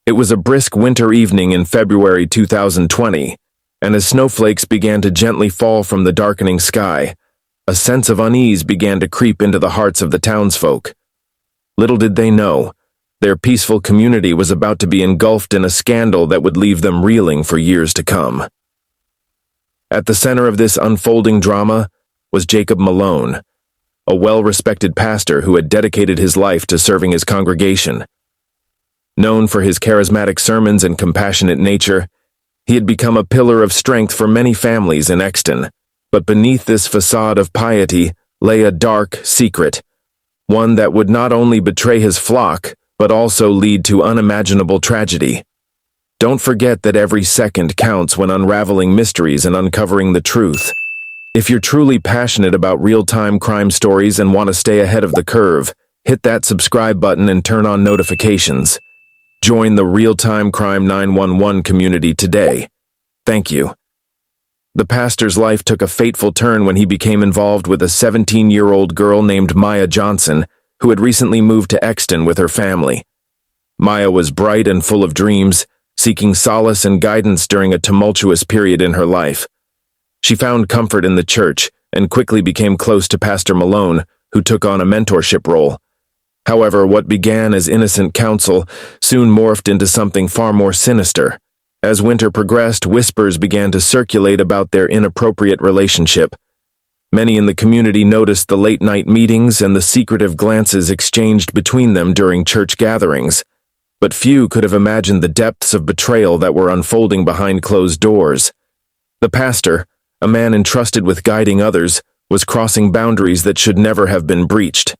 It was a brisk winter evening in February 2020, and as snowflakes began to gently fall from the darkening sky, a sense of unease began to creep into the hearts of the townsfolk. Little did they know, their peaceful community was about to be engulfed in a scandal that would leave them reeling for years to come. At the center of this unfolding drama was Jacob Malone, a well-respected pastor who had dedicated his life to serving his congregation. Known for his charismatic sermons and compassionate nature, he had become a pillar of strength for many families in Exton. But beneath this facade of piety lay a dark secret, one that would not only betray his flock, but also lead to unimaginable tragedy. Don't forget that every second counts when unraveling mysteries and uncovering the truth. If you're truly passionate about real-time crime stories and want to stay ahead of the curve, hit that subscribe button and turn on notifications. Join the Real-Time Crime 911 community today. Thank you. The pastor's life took a fateful turn when he became involved with a 17-year-old girl named Maya Johnson, who had recently moved to Exton with her family. Maya was bright and full of dreams, seeking solace and guidance during a tumultuous period in her life. She found comfort in the church and quickly became close to Pastor Malone, who took on a mentorship role. However, what began as innocent counsel soon morphed into something far more sinister. As winter progressed, whispers began to circulate about their inappropriate relationship. Many in the community noticed the late-night meetings and the secretive glances exchanged between them during church gatherings, but few could have imagined the depths of betrayal that were unfolding behind closed doors. The pastor, a man entrusted with guiding others, was crossing boundaries that should never have been breached.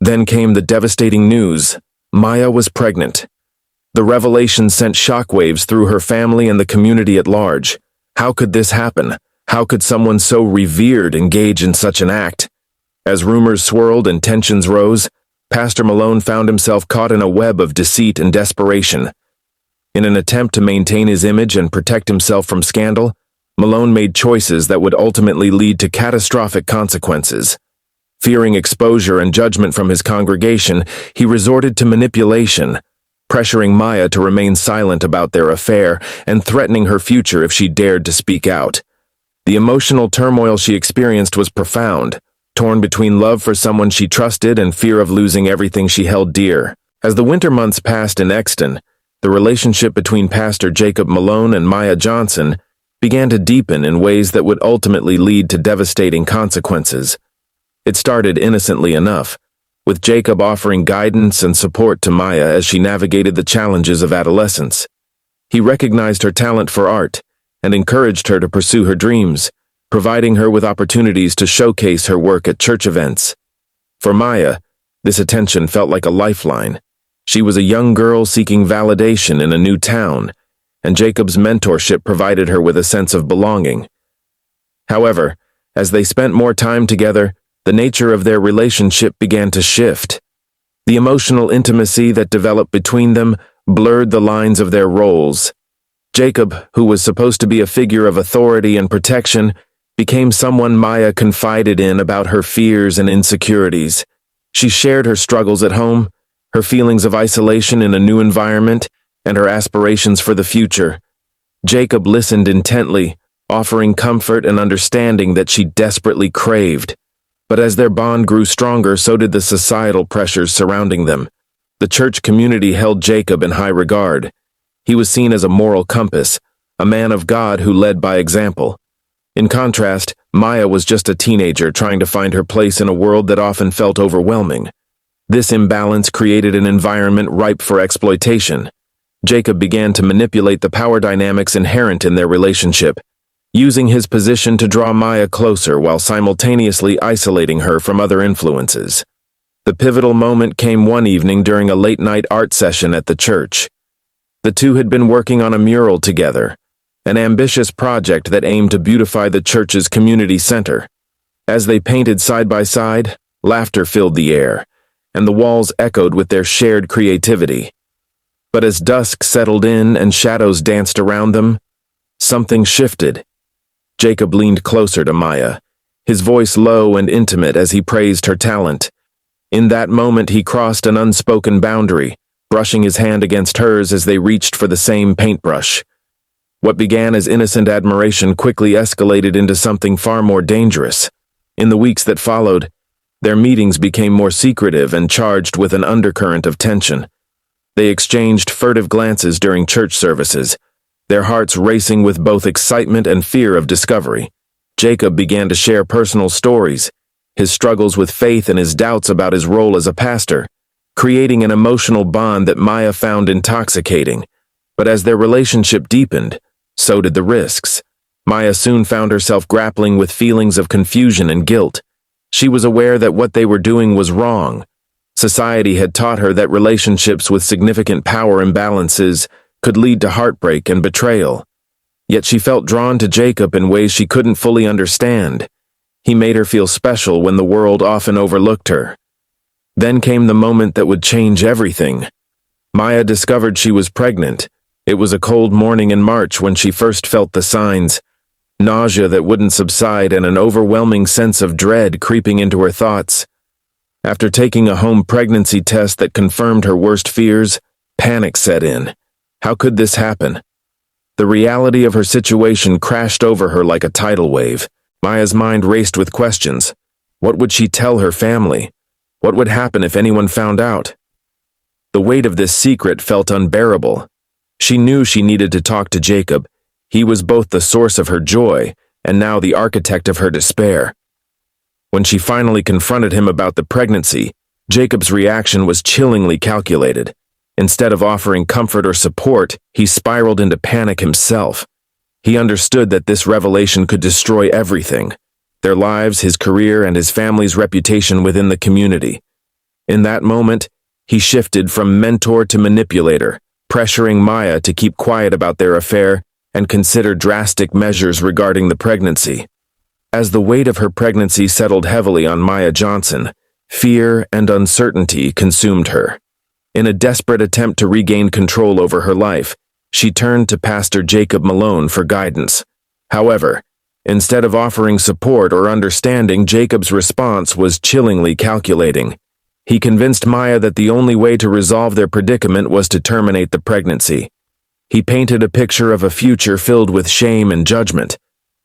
Then came the devastating news: Maya was pregnant. The revelation sent shockwaves through her family and the community at large. How could this happen? How could someone so revered engage in such an act? As rumors swirled and tensions rose, Pastor Malone found himself caught in a web of deceit and desperation. In an attempt to maintain his image and protect himself from scandal, Malone made choices that would ultimately lead to catastrophic consequences. Fearing exposure and judgment from his congregation, he resorted to manipulation, pressuring Maya to remain silent about their affair and threatening her future if she dared to speak out. The emotional turmoil she experienced was profound, torn between love for someone she trusted and fear of losing everything she held dear. As the winter months passed in Exton, the relationship between Pastor Jacob Malone and Maya Johnson began to deepen in ways that would ultimately lead to devastating consequences. It started innocently enough, with Jacob offering guidance and support to Maya as she navigated the challenges of adolescence. He recognized her talent for art and encouraged her to pursue her dreams, providing her with opportunities to showcase her work at church events. For Maya, this attention felt like a lifeline. She was a young girl seeking validation in a new town, and Jacob's mentorship provided her with a sense of belonging. However, as they spent more time together, the nature of their relationship began to shift. The emotional intimacy that developed between them blurred the lines of their roles. Jacob, who was supposed to be a figure of authority and protection, became someone Maya confided in about her fears and insecurities. She shared her struggles at home, her feelings of isolation in a new environment, and her aspirations for the future. Jacob listened intently, offering comfort and understanding that she desperately craved. But as their bond grew stronger, so did the societal pressures surrounding them. The church community held Jacob in high regard. He was seen as a moral compass, a man of God who led by example. In contrast, Maya was just a teenager trying to find her place in a world that often felt overwhelming. This imbalance created an environment ripe for exploitation. Jacob began to manipulate the power dynamics inherent in their relationship, using his position to draw Maya closer while simultaneously isolating her from other influences. The pivotal moment came one evening during a late-night art session at the church. The two had been working on a mural together, an ambitious project that aimed to beautify the church's community center. As they painted side by side, laughter filled the air, and the walls echoed with their shared creativity. But as dusk settled in and shadows danced around them, something shifted. Jacob leaned closer to Maya, his voice low and intimate as he praised her talent. In that moment, he crossed an unspoken boundary, brushing his hand against hers as they reached for the same paintbrush. What began as innocent admiration quickly escalated into something far more dangerous. In the weeks that followed, their meetings became more secretive and charged with an undercurrent of tension. They exchanged furtive glances during church services, their hearts racing with both excitement and fear of discovery. Jacob began to share personal stories, his struggles with faith and his doubts about his role as a pastor, creating an emotional bond that Maya found intoxicating. But as their relationship deepened, so did the risks. Maya soon found herself grappling with feelings of confusion and guilt. She was aware that what they were doing was wrong. Society had taught her that relationships with significant power imbalances could lead to heartbreak and betrayal. Yet she felt drawn to Jacob in ways she couldn't fully understand. He made her feel special when the world often overlooked her. Then came the moment that would change everything. Maya discovered she was pregnant. It was a cold morning in March when she first felt the signs. Nausea that wouldn't subside and an overwhelming sense of dread creeping into her thoughts. After taking a home pregnancy test that confirmed her worst fears, panic set in. How could this happen? The reality of her situation crashed over her like a tidal wave. Maya's mind raced with questions. What would she tell her family? What would happen if anyone found out? The weight of this secret felt unbearable. She knew she needed to talk to Jacob. He was both the source of her joy and now the architect of her despair. When she finally confronted him about the pregnancy, Jacob's reaction was chillingly calculated. Instead of offering comfort or support, he spiraled into panic himself. He understood that this revelation could destroy everything: their lives, his career, and his family's reputation within the community. In that moment, he shifted from mentor to manipulator, pressuring Maya to keep quiet about their affair and consider drastic measures regarding the pregnancy. As the weight of her pregnancy settled heavily on Maya Johnson, fear and uncertainty consumed her. In a desperate attempt to regain control over her life, she turned to Pastor Jacob Malone for guidance. However, instead of offering support or understanding, Jacob's response was chillingly calculating. He convinced Maya that the only way to resolve their predicament was to terminate the pregnancy. He painted a picture of a future filled with shame and judgment,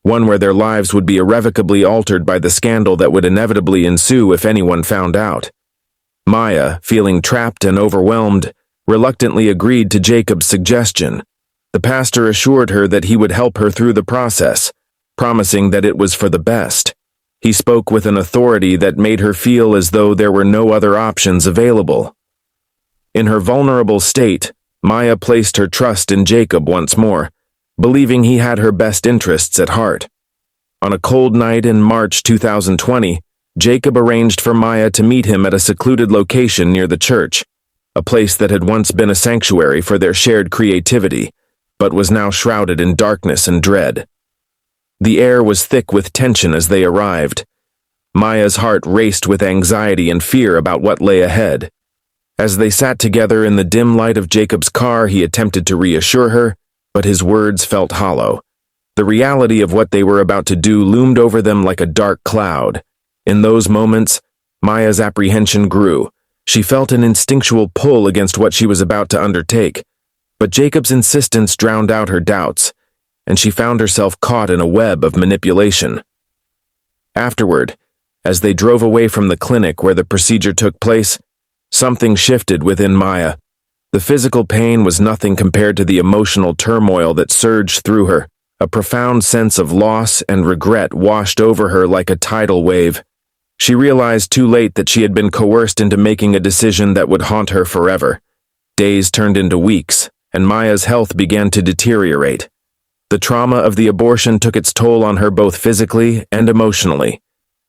one where their lives would be irrevocably altered by the scandal that would inevitably ensue if anyone found out. Maya, feeling trapped and overwhelmed, reluctantly agreed to Jacob's suggestion. The pastor assured her that he would help her through the process, promising that it was for the best. He spoke with an authority that made her feel as though there were no other options available. In her vulnerable state, Maya placed her trust in Jacob once more, believing he had her best interests at heart. On a cold night in March 2020, Jacob arranged for Maya to meet him at a secluded location near the church, a place that had once been a sanctuary for their shared creativity, but was now shrouded in darkness and dread. The air was thick with tension as they arrived. Maya's heart raced with anxiety and fear about what lay ahead. As they sat together in the dim light of Jacob's car, he attempted to reassure her, but his words felt hollow. The reality of what they were about to do loomed over them like a dark cloud. In those moments, Maya's apprehension grew. She felt an instinctual pull against what she was about to undertake, but Jacob's insistence drowned out her doubts, and she found herself caught in a web of manipulation. Afterward, as they drove away from the clinic where the procedure took place, something shifted within Maya. The physical pain was nothing compared to the emotional turmoil that surged through her. A profound sense of loss and regret washed over her like a tidal wave. She realized too late that she had been coerced into making a decision that would haunt her forever. Days turned into weeks, and Maya's health began to deteriorate. The trauma of the abortion took its toll on her both physically and emotionally.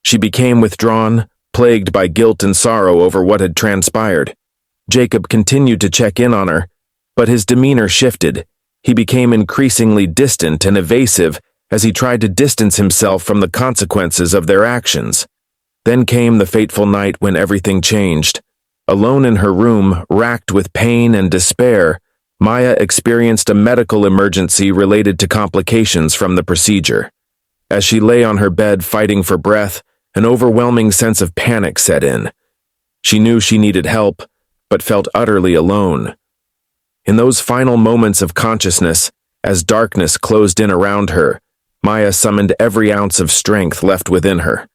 She became withdrawn, plagued by guilt and sorrow over what had transpired. Jacob continued to check in on her, but his demeanor shifted. He became increasingly distant and evasive as he tried to distance himself from the consequences of their actions. Then came the fateful night when everything changed. Alone in her room, racked with pain and despair, Maya experienced a medical emergency related to complications from the procedure. As she lay on her bed fighting for breath, an overwhelming sense of panic set in. She knew she needed help, but felt utterly alone. In those final moments of consciousness, as darkness closed in around her, Maya summoned every ounce of strength left within her.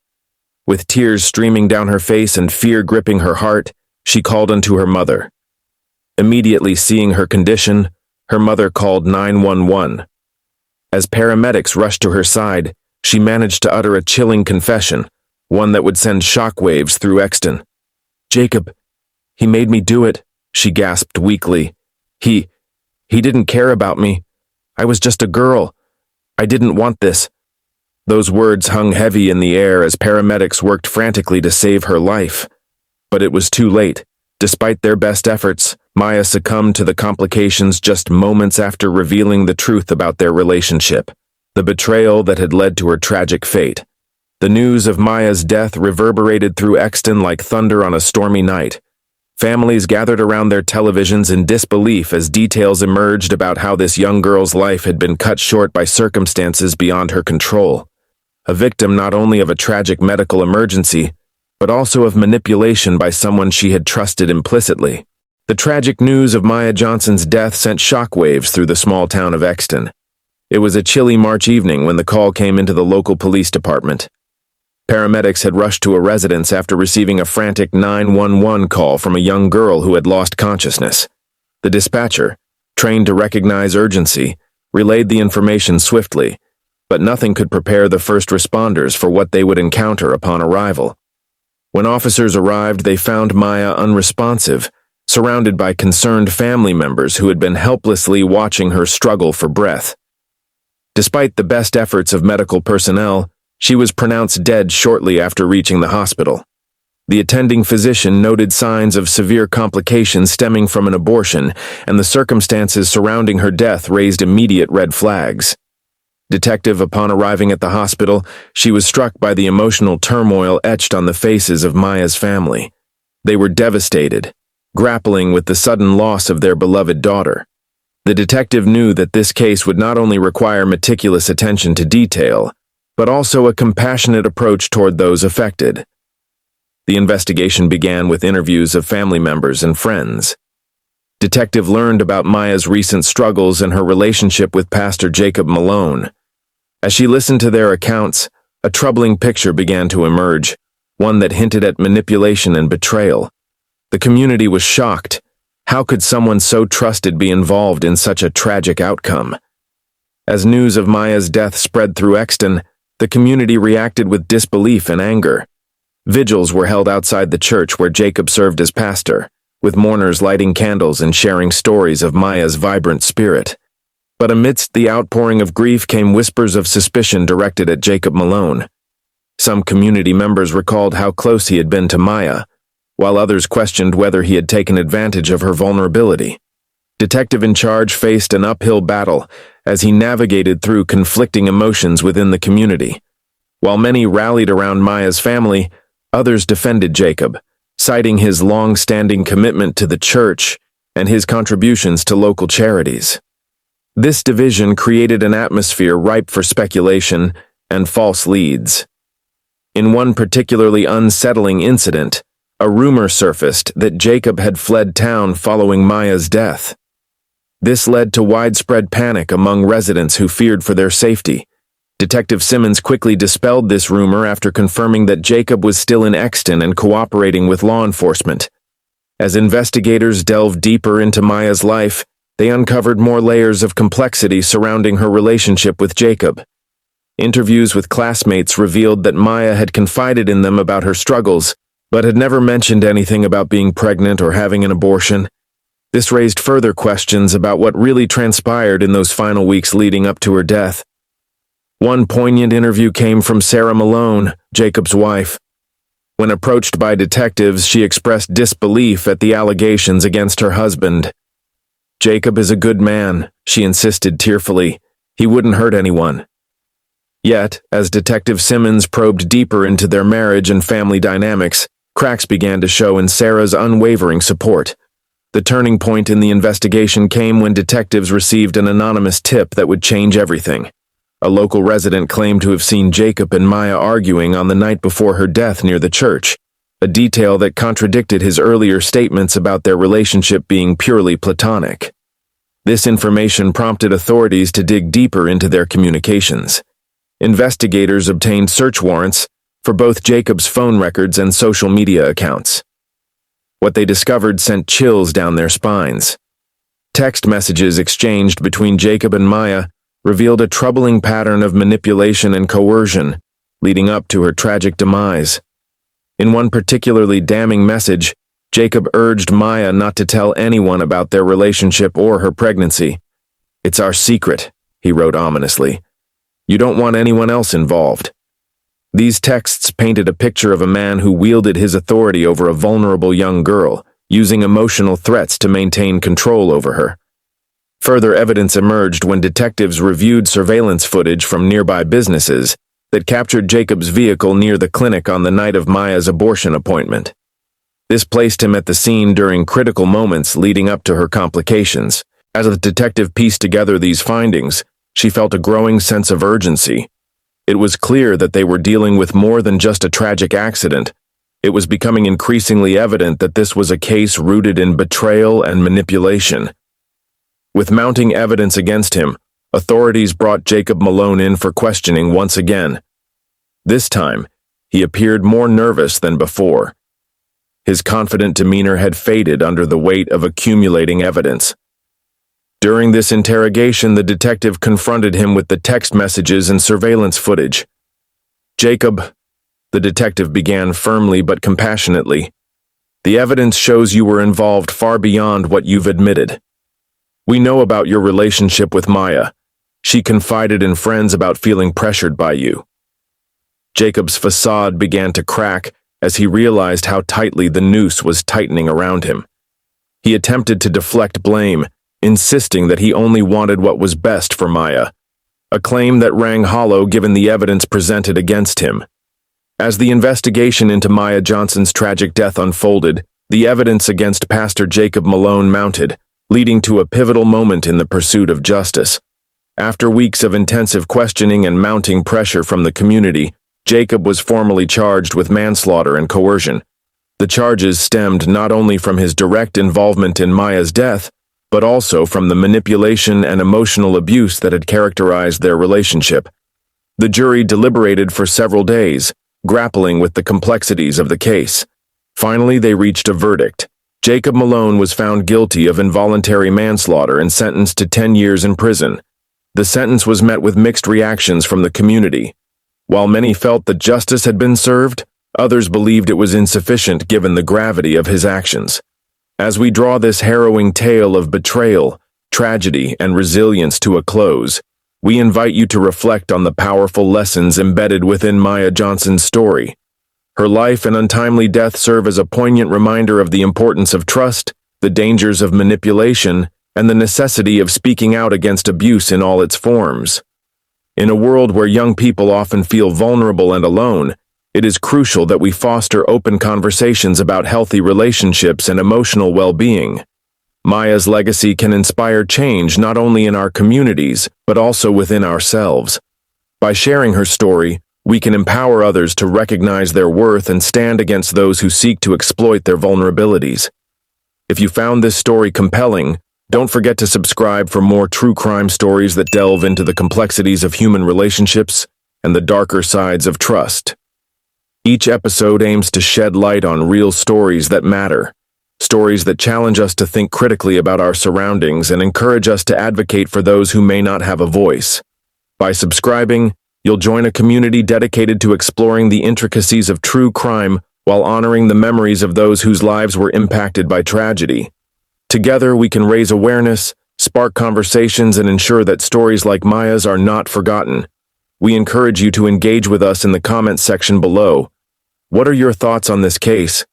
With tears streaming down her face and fear gripping her heart, she called unto her mother. Immediately seeing her condition, her mother called 911. As paramedics rushed to her side, she managed to utter a chilling confession, one that would send shockwaves through Exton. "Jacob, he made me do it," she gasped weakly. He didn't care about me. I was just a girl. I didn't want this." Those words hung heavy in the air as paramedics worked frantically to save her life. But it was too late. Despite their best efforts, Maya succumbed to the complications just moments after revealing the truth about their relationship, the betrayal that had led to her tragic fate. The news of Maya's death reverberated through Exton like thunder on a stormy night. Families gathered around their televisions in disbelief as details emerged about how this young girl's life had been cut short by circumstances beyond her control. A victim not only of a tragic medical emergency, but also of manipulation by someone she had trusted implicitly. The tragic news of Maya Johnson's death sent shockwaves through the small town of Exton. It was a chilly March evening when the call came into the local police department. Paramedics had rushed to a residence after receiving a frantic 911 call from a young girl who had lost consciousness. The dispatcher, trained to recognize urgency, relayed the information swiftly, but nothing could prepare the first responders for what they would encounter upon arrival. When officers arrived, they found Maya unresponsive, surrounded by concerned family members who had been helplessly watching her struggle for breath. Despite the best efforts of medical personnel, she was pronounced dead shortly after reaching the hospital. The attending physician noted signs of severe complications stemming from an abortion, and the circumstances surrounding her death raised immediate red flags. Detective, upon arriving at the hospital, she was struck by the emotional turmoil etched on the faces of Maya's family. They were devastated, grappling with the sudden loss of their beloved daughter. The detective knew that this case would not only require meticulous attention to detail, but also a compassionate approach toward those affected. The investigation began with interviews of family members and friends. Detective learned about Maya's recent struggles and her relationship with Pastor Jacob Malone. As she listened to their accounts, a troubling picture began to emerge, one that hinted at manipulation and betrayal. The community was shocked. How could someone so trusted be involved in such a tragic outcome? As news of Maya's death spread through Exton, the community reacted with disbelief and anger. Vigils were held outside the church where Jacob served as pastor, with mourners lighting candles and sharing stories of Maya's vibrant spirit. But amidst the outpouring of grief came whispers of suspicion directed at Jacob Malone. Some community members recalled how close he had been to Maya, while others questioned whether he had taken advantage of her vulnerability. Detective in charge faced an uphill battle as he navigated through conflicting emotions within the community. While many rallied around Maya's family, others defended Jacob, citing his long-standing commitment to the church and his contributions to local charities. This division created an atmosphere ripe for speculation and false leads. In one particularly unsettling incident, a rumor surfaced that Jacob had fled town following Maya's death. This led to widespread panic among residents who feared for their safety. Detective Simmons quickly dispelled this rumor after confirming that Jacob was still in Exton and cooperating with law enforcement. As investigators delved deeper into Maya's life, they uncovered more layers of complexity surrounding her relationship with Jacob. Interviews with classmates revealed that Maya had confided in them about her struggles, but had never mentioned anything about being pregnant or having an abortion. This raised further questions about what really transpired in those final weeks leading up to her death. One poignant interview came from Sarah Malone, Jacob's wife. When approached by detectives, she expressed disbelief at the allegations against her husband. "Jacob is a good man," she insisted tearfully. "He wouldn't hurt anyone." Yet, as Detective Simmons probed deeper into their marriage and family dynamics, cracks began to show in Sarah's unwavering support. The turning point in the investigation came when detectives received an anonymous tip that would change everything. A local resident claimed to have seen Jacob and Maya arguing on the night before her death near the church. a detail that contradicted his earlier statements about their relationship being purely platonic. This information prompted authorities to dig deeper into their communications. Investigators obtained search warrants for both Jacob's phone records and social media accounts. What they discovered sent chills down their spines. Text messages exchanged between Jacob and Maya revealed a troubling pattern of manipulation and coercion leading up to her tragic demise. In one particularly damning message, Jacob urged Maya not to tell anyone about their relationship or her pregnancy. "It's our secret," he wrote ominously. "You don't want anyone else involved." These texts painted a picture of a man who wielded his authority over a vulnerable young girl, using emotional threats to maintain control over her. Further evidence emerged when detectives reviewed surveillance footage from nearby businesses that captured Jacob's vehicle near the clinic on the night of Maya's abortion appointment. This placed him at the scene during critical moments leading up to her complications. As the detective pieced together these findings, she felt a growing sense of urgency. It was clear that they were dealing with more than just a tragic accident. It was becoming increasingly evident that this was a case rooted in betrayal and manipulation. With mounting evidence against him, authorities brought Jacob Malone in for questioning once again. This time, he appeared more nervous than before. His confident demeanor had faded under the weight of accumulating evidence. During this interrogation, the detective confronted him with the text messages and surveillance footage. "Jacob," the detective began firmly but compassionately, "the evidence shows you were involved far beyond what you've admitted. We know about your relationship with Maya. She confided in friends about feeling pressured by you." Jacob's facade began to crack as he realized how tightly the noose was tightening around him. He attempted to deflect blame, insisting that he only wanted what was best for Maya, a claim that rang hollow given the evidence presented against him. As the investigation into Maya Johnson's tragic death unfolded, the evidence against Pastor Jacob Malone mounted, leading to a pivotal moment in the pursuit of justice. After weeks of intensive questioning and mounting pressure from the community, Jacob was formally charged with manslaughter and coercion. The charges stemmed not only from his direct involvement in Maya's death, but also from the manipulation and emotional abuse that had characterized their relationship. The jury deliberated for several days, grappling with the complexities of the case. Finally, they reached a verdict. Jacob Malone was found guilty of involuntary manslaughter and sentenced to 10 years in prison. The sentence was met with mixed reactions from the community. While many felt that justice had been served, others believed it was insufficient given the gravity of his actions. As we draw this harrowing tale of betrayal, tragedy, and resilience to a close, we invite you to reflect on the powerful lessons embedded within Maya Johnson's story. Her life and untimely death serve as a poignant reminder of the importance of trust, the dangers of manipulation, and the necessity of speaking out against abuse in all its forms. In a world where young people often feel vulnerable and alone, it is crucial that we foster open conversations about healthy relationships and emotional well-being. Maya's legacy can inspire change not only in our communities, but also within ourselves. By sharing her story, we can empower others to recognize their worth and stand against those who seek to exploit their vulnerabilities. If you found this story compelling, don't forget to subscribe for more true crime stories that delve into the complexities of human relationships and the darker sides of trust. Each episode aims to shed light on real stories that matter, stories that challenge us to think critically about our surroundings and encourage us to advocate for those who may not have a voice. By subscribing, you'll join a community dedicated to exploring the intricacies of true crime while honoring the memories of those whose lives were impacted by tragedy. Together, we can raise awareness, spark conversations, and ensure that stories like Maya's are not forgotten. We encourage you to engage with us in the comments section below. What are your thoughts on this case?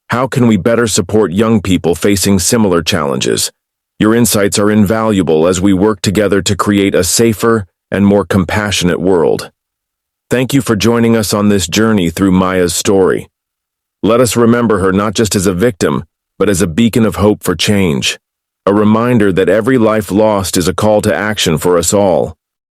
How can we better support young people facing similar challenges? Your insights are invaluable as we work together to create a safer and more compassionate world. Thank you for joining us on this journey through Maya's story. Let us remember her not just as a victim, but as a beacon of hope for change. A reminder that every life lost is a call to action for us all.